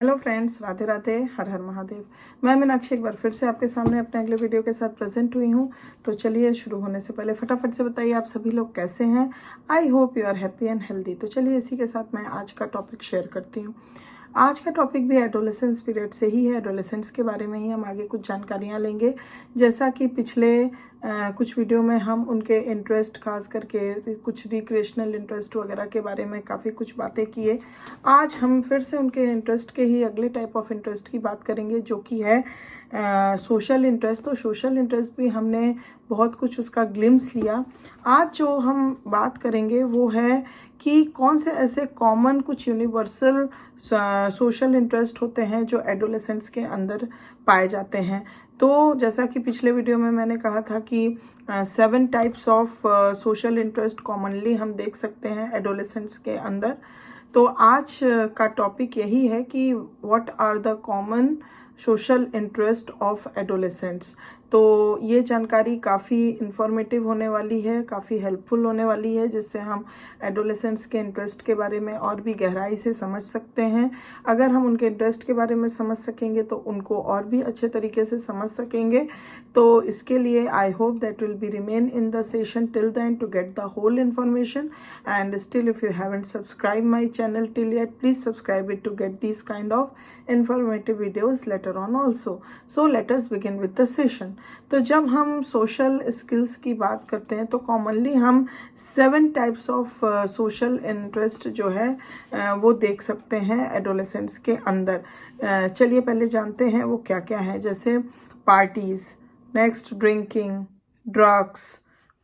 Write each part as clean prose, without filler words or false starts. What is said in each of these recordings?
Hello friends, Radhe Radhe, हर हर महादेव। मैं मीनाक्षी एक बार फिर से आपके सामने अपने अगले वीडियो के साथ प्रेजेंट हुई हूँ। तो चलिए, शुरू होने से पहले फटाफट से बताइए आप सभी लोग कैसे हैं। I hope you are happy and healthy. तो चलिए, इसी के साथ मैं आज का टॉपिक शेयर करती हूँ। आज का टॉपिक भी एडोलेसेंस पीरियड से ही है। एडोलेसेंस के बारे में ही हम आगे कुछ जानकारियाँ लेंगे। जैसा कि पिछले कुछ वीडियो में हम उनके इंटरेस्ट, खास करके कुछ रिक्रिएशनल इंटरेस्ट वगैरह के बारे में काफ़ी कुछ बातें किए। आज हम फिर से उनके इंटरेस्ट के ही अगले टाइप ऑफ इंटरेस्ट की बात करेंगे, जो कि है सोशल इंटरेस्ट। तो सोशल इंटरेस्ट भी हमने बहुत कुछ उसका ग्लिम्स लिया। आज जो हम बात करेंगे वो है कि कौन से ऐसे कॉमन कुछ यूनिवर्सल सोशल इंटरेस्ट होते हैं जो एडोलेसेंट्स के अंदर पाए जाते हैं। तो जैसा कि पिछले वीडियो में मैंने कहा था कि 7 types of social interest commonly हम देख सकते हैं एडोलेसेंट्स के अंदर। तो आज का टॉपिक यही है कि what are the common social interest of adolescents. तो ये जानकारी काफ़ी इंफॉर्मेटिव होने वाली है, काफ़ी हेल्पफुल होने वाली है, जिससे हम एडोलेसेंट्स के इंटरेस्ट के बारे में और भी गहराई से समझ सकते हैं। अगर हम उनके इंटरेस्ट के बारे में समझ सकेंगे तो उनको और भी अच्छे तरीके से समझ सकेंगे। तो इसके लिए I hope that will be remain in the session till the end to get the whole information. And still, if you haven't subscribed my channel till yet, please subscribe it to get these kind of informative videos later on also. So let us begin with the session. तो जब हम social skills की बात करते हैं तो commonly हम 7 types of social interest जो है वो देख सकते हैं एडोलेसेंट्स के अंदर। चलिए पहले जानते हैं वो क्या क्या है। जैसे parties, next drinking, drugs,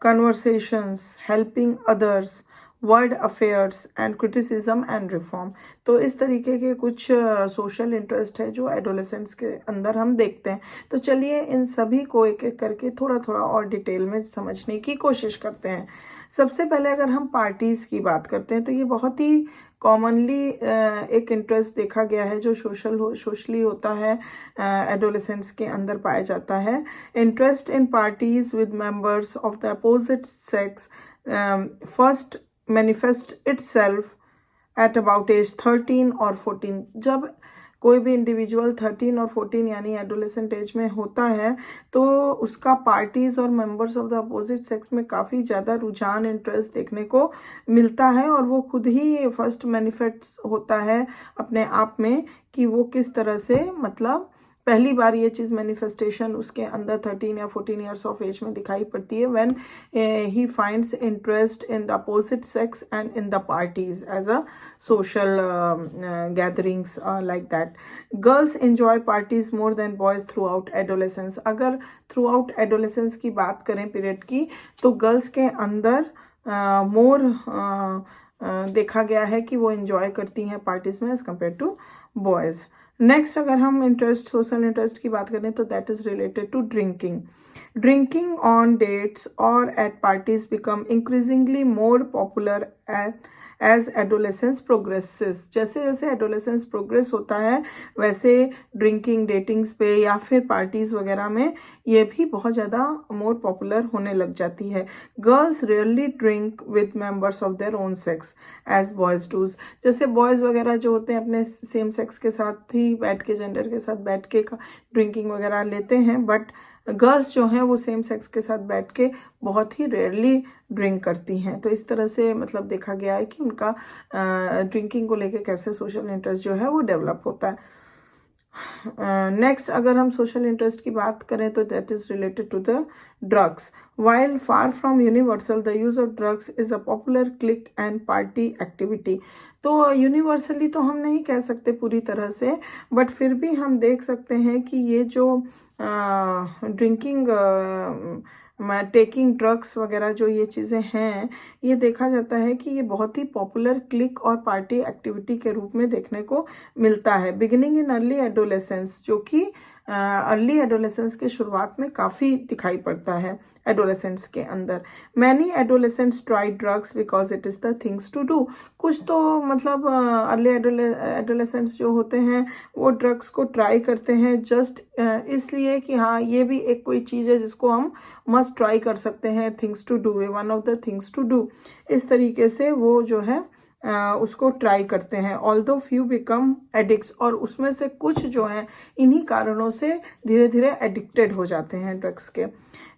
conversations, helping others, world affairs and criticism and reform. तो इस तरीके के कुछ सोशल इंटरेस्ट है जो एडोलेसेंट्स के अंदर हम देखते हैं। तो चलिए इन सभी को एक एक करके थोड़ा थोड़ा और डिटेल में समझने की कोशिश करते हैं। सबसे पहले अगर हम पार्टीज़ की बात करते हैं तो ये बहुत ही कॉमनली एक इंटरेस्ट देखा गया है जो सोशली होता है, एडोलेसेंट्स के अंदर पाया जाता है। Interest in parties with members of the opposite sex first manifest itself at about age 13 और 14। जब कोई भी इंडिविजुअल 13 और 14 यानी एडोलेसेंट एज में होता है तो उसका पार्टीज और members of the opposite sex में काफ़ी ज़्यादा रुझान, इंटरेस्ट देखने को मिलता है। और वो खुद ही फर्स्ट मैनिफेस्ट होता है अपने आप में कि वो किस तरह से, मतलब पहली बार ये चीज़ मैनिफेस्टेशन उसके अंदर 13 या 14 ईयर्स ऑफ एज में दिखाई पड़ती है when he finds interest in the opposite sex and in the parties as a social gatherings like that. Girls enjoy parties more than boys throughout adolescence. अगर throughout adolescence की बात करें period की, तो girls के अंदर मोर देखा गया है कि वो एंजॉय करती हैं पार्टीज में as compare to boys. Next अगर हम इंटरेस्ट, सोशल इंटरेस्ट की बात करें तो that is related to drinking. Drinking on dates और at parties become increasingly more popular as adolescence progresses. जैसे जैसे एडोलेसेंस प्रोग्रेस होता है वैसे ड्रिंकिंग, डेटिंग्स पे या फिर पार्टीज वगैरह में ये भी बहुत ज़्यादा मोर पॉपुलर होने लग जाती है। Girls rarely drink with members of their own sex as boys does. जैसे बॉयज़ वगैरह जो होते हैं अपने सेम सेक्स के साथ ही बैठ के, जेंडर के साथ बैठ के ड्रिंकिंग वगैरह लेते हैं, बट गर्ल्स जो हैं वो सेम सेक्स के साथ बैठ के बहुत ही रेयरली ड्रिंक करती हैं। तो इस तरह से मतलब देखा गया है कि उनका ड्रिंकिंग को लेके कैसे सोशल इंटरेस्ट जो है वो डेवलप होता है। नेक्स्ट अगर हम सोशल इंटरेस्ट की बात करें तो that is related to the drugs. While far from universal, the use of drugs is a popular clique and party activity. तो यूनिवर्सली तो हम नहीं कह सकते पूरी तरह से, बट फिर भी हम देख सकते हैं कि ये जो ड्रिंकिंग, टेकिंग ड्रग्स वगैरह जो ये चीज़ें हैं, ये देखा जाता है कि ये बहुत ही पॉपुलर क्लिक और पार्टी एक्टिविटी के रूप में देखने को मिलता है। बिगिनिंग इन अर्ली एडोलेसेंस, जो कि अर्ली एडोलेसेंस के शुरुआत में काफ़ी दिखाई पड़ता है एडोलेसेंट्स के अंदर। Many adolescents try drugs because it is the things to do. कुछ तो मतलब अर्ली एडोलेसेंट्स जो होते हैं वो ड्रग्स को ट्राई करते हैं जस्ट इसलिए कि हाँ ये भी एक कोई चीज़ है जिसको हम मस्ट ट्राई कर सकते हैं, things to do, one of the things to do. इस तरीके से वो जो है उसको ट्राई करते हैं, ऑल्दो फ्यू बिकम एडिक्ट्स, और उसमें से कुछ जो हैं इन्हीं कारणों से धीरे धीरे एडिक्टेड हो जाते हैं ड्रग्स के।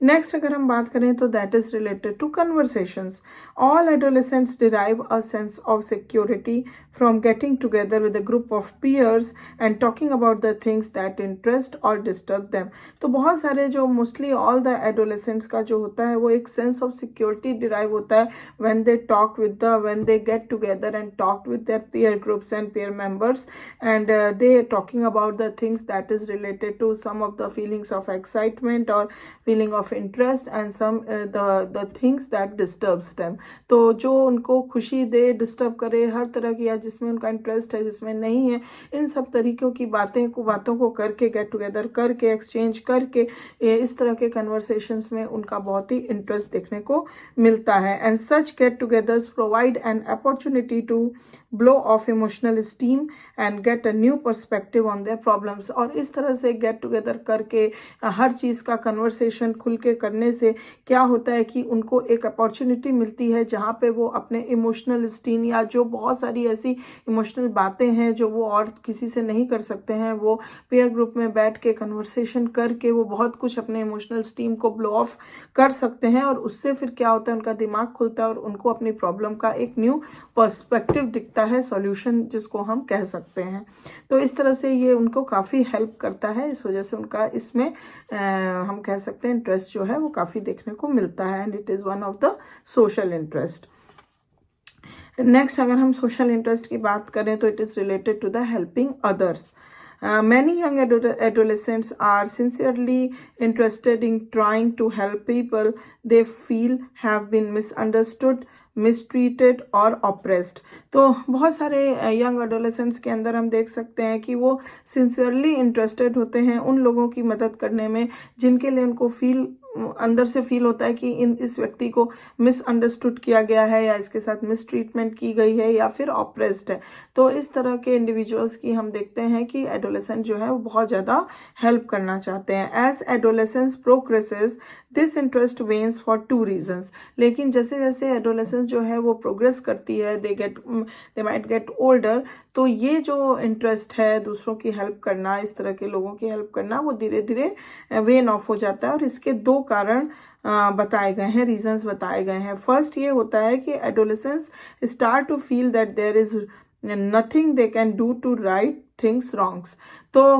नेक्स्ट अगर हम बात करें तो that is related to conversations. All adolescents derive a sense of security from getting together with a group of peers and talking about the things that interest or disturb them। तो बहुत सारे जो mostly all the adolescents का जो होता है वो एक सेंस ऑफ सिक्योरिटी डिराइव होता है when they get together and talk with their peer groups and peer members, and they talking about the things that is related to some of the feelings of excitement or feeling of interest and some the things that disturbs them। तो जो उनको खुशी दे, disturb करे, हर तरह की, या जिसमें उनका इंटरेस्ट है जिसमें नहीं है, इन सब तरीक़ों की बातों को करके, गेट टुगेदर करके, एक्सचेंज करके, इस तरह के कन्वर्सेशंस में उनका बहुत ही इंटरेस्ट देखने को मिलता है। And such get togethers provide an opportunity to blow off emotional steam and get a new perspective on their problems. और इस तरह से गेट टुगेदर करके हर चीज़ का कन्वर्सेशन खुल के करने से क्या होता है कि उनको एक अपॉर्चुनिटी मिलती है जहाँ पे वो अपने इमोशनल स्टीम या जो बहुत सारी ऐसी इमोशनल बातें हैं जो वो और किसी से नहीं कर सकते हैं, वो पेयर ग्रुप में बैठ के कन्वर्सेशन करके वो बहुत कुछ अपने इमोशनल स्टीम को ब्लो ऑफ कर सकते हैं। और उससे फिर क्या होता है, उनका दिमाग खुलता है और उनको अपनी प्रॉब्लम का एक न्यू पर्सपेक्टिव दिखता है, सॉल्यूशन जिसको हम कह सकते हैं। तो इस तरह से ये उनको काफ़ी हेल्प करता है, इस वजह से उनका इसमें हम कह सकते हैं इंटरेस्ट जो है वो काफ़ी देखने को मिलता है, and it is one of the social interest. Next अगर हम सोशल इंटरेस्ट की बात करें तो it is related to the helping others. Many young adolescents are sincerely interested in trying to help people they feel have been misunderstood, mistreated और oppressed। तो बहुत सारे यंग एडोलेसेंट्स के अंदर हम देख सकते हैं कि वो सिंसियरली इंटरेस्टेड होते हैं उन लोगों की मदद करने में जिनके लिए उनको अंदर से फील होता है कि इस व्यक्ति को मिसअंडरस्टूड किया गया है, या इसके साथ मिस ट्रीटमेंट की गई है, या फिर ऑप्रेस्ड है। तो इस तरह के इंडिविजुअल्स की हम देखते हैं कि एडोलेसेंट जो है वो बहुत ज़्यादा हेल्प करना चाहते हैं। As adolescence progresses this interest wanes for 2 reasons. लेकिन जैसे जैसे एडोलेसेंस जो है वो प्रोग्रेस करती है, दे माइट गेट ओल्डर, तो ये जो इंटरेस्ट है दूसरों की हेल्प करना, इस तरह के लोगों की हेल्प करना, वो धीरे धीरे वेन ऑफ हो जाता है। और इसके 2 कारण बताए गए हैं, रीजंस बताए गए हैं। फर्स्ट ये होता है कि adolescence start to feel that there is nothing they can do to right things wrongs. तो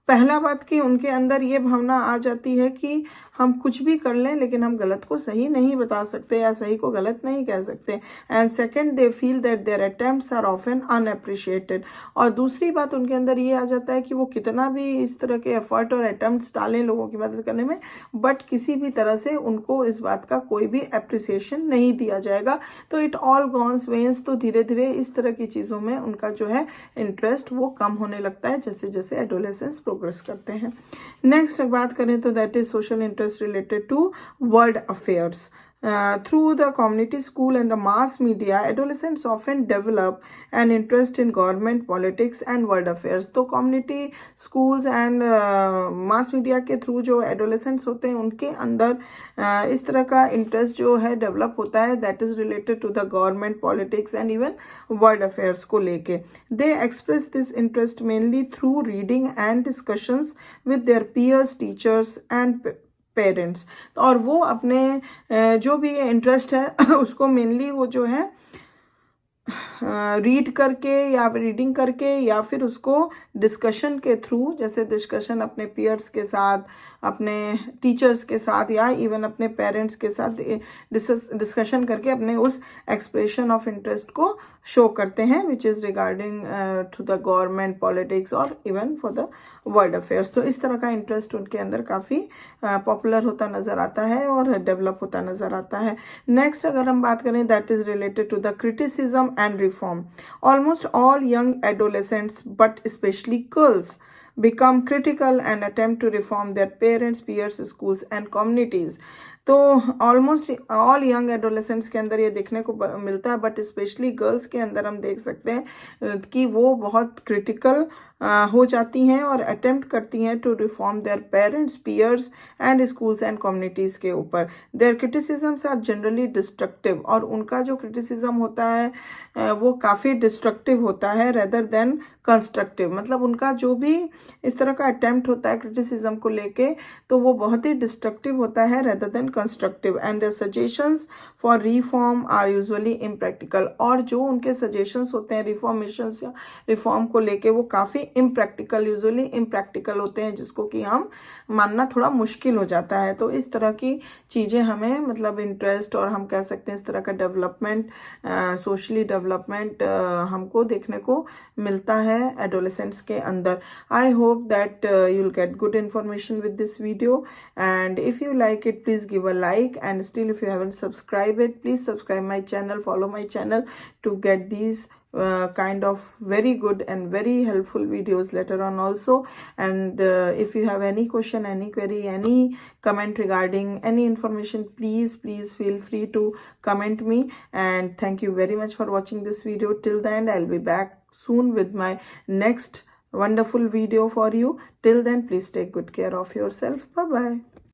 पहला बात कि उनके अंदर ये भावना आ जाती है कि हम कुछ भी कर लें लेकिन हम गलत को सही नहीं बता सकते या सही को गलत नहीं कह सकते। And second they feel that their attempts are often unappreciated. और दूसरी बात उनके अंदर ये आ जाता है कि वो कितना भी इस तरह के एफर्ट और अटेम्प्ट्स डालें लोगों की मदद करने में, बट किसी भी तरह से उनको इस बात का कोई भी अप्रिसिएशन नहीं दिया जाएगा। तो इट ऑल गॉन्स वेन्स। तो धीरे धीरे इस तरह की चीज़ों में उनका जो है इंटरेस्ट वो कम होने लगता है जैसे जैसे एडोलेसेंस प्रोग्रेस करते हैं। नेक्स्ट बात करें तो that is social interest related to world affairs। Through the community school and the mass media, adolescents often develop an interest in government, politics and world affairs। तो community schools and mass media के through जो adolescents होते हैं उनके अंदर इस तरह का इंटरेस्ट जो है डेवलप होता है, that is related to the government, politics and even world affairs को लेके। They express this interest mainly through reading and discussions with their peers, teachers and parents. और वो अपने जो भी इंटरेस्ट है उसको मेनली वो जो है रीड करके या रीडिंग करके या फिर उसको डिस्कशन के थ्रू, जैसे डिस्कशन अपने पीयर्स के साथ, अपने टीचर्स के साथ या इवन अपने पेरेंट्स के साथ डिस्कशन करके अपने उस एक्सप्रेशन ऑफ इंटरेस्ट को शो करते हैं which is regarding to the government, politics और even for the world affairs. तो इस तरह का इंटरेस्ट उनके अंदर काफ़ी पॉपुलर होता नज़र आता है और डेवलप होता नज़र आता है। नेक्स्ट अगर हम बात करें that is related to the criticism and reform. Almost all young adolescents but specially girls become critical and attempt to reform their parents, peers, schools and communities। तो ऑलमोस्ट ऑल यंग एडोलेसेंट्स के अंदर ये देखने को मिलता है, but specially girls के अंदर हम देख सकते हैं कि वो बहुत क्रिटिकल हो जाती हैं और अटेम्प्ट करती हैं to reform their parents, peers and schools and communities के ऊपर। Their criticisms are generally destructive, और उनका जो क्रिटिसिज्म होता है वो काफ़ी डिस्ट्रक्टिव होता है रेदर देन कंस्ट्रक्टिव। मतलब उनका जो भी इस तरह का अटेम्प्ट होता है क्रिटिसिज्म को लेके, तो वो बहुत ही डिस्ट्रक्टिव होता है rather than constructive. And their suggestions for reform are usually impractical, और जो उनके सजेशंस होते हैं रिफॉर्मेशंस या रिफॉर्म को लेके वो काफ़ी इम्प्रैक्टिकल, यूजुअली इम्प्रैक्टिकल होते हैं, जिसको कि हम मानना थोड़ा मुश्किल हो जाता है। तो इस तरह की चीज़ें हमें मतलब इंटरेस्ट, और हम कह सकते हैं इस तरह का डेवलपमेंट, सोशली डेवलपमेंट हमको देखने को मिलता है एडोलेसेंट्स के अंदर। आई hope that you will get good information with this video, and if you like it, please give a like, and still if you haven't subscribed it, please subscribe my channel, follow my channel to get these kind of very good and very helpful videos later on also. And if you have any question, any query, any comment regarding any information, please feel free to comment me. And thank you very much for watching this video till the end. I'll be back soon with my next wonderful video for you. Till then, please take good care of yourself. Bye bye.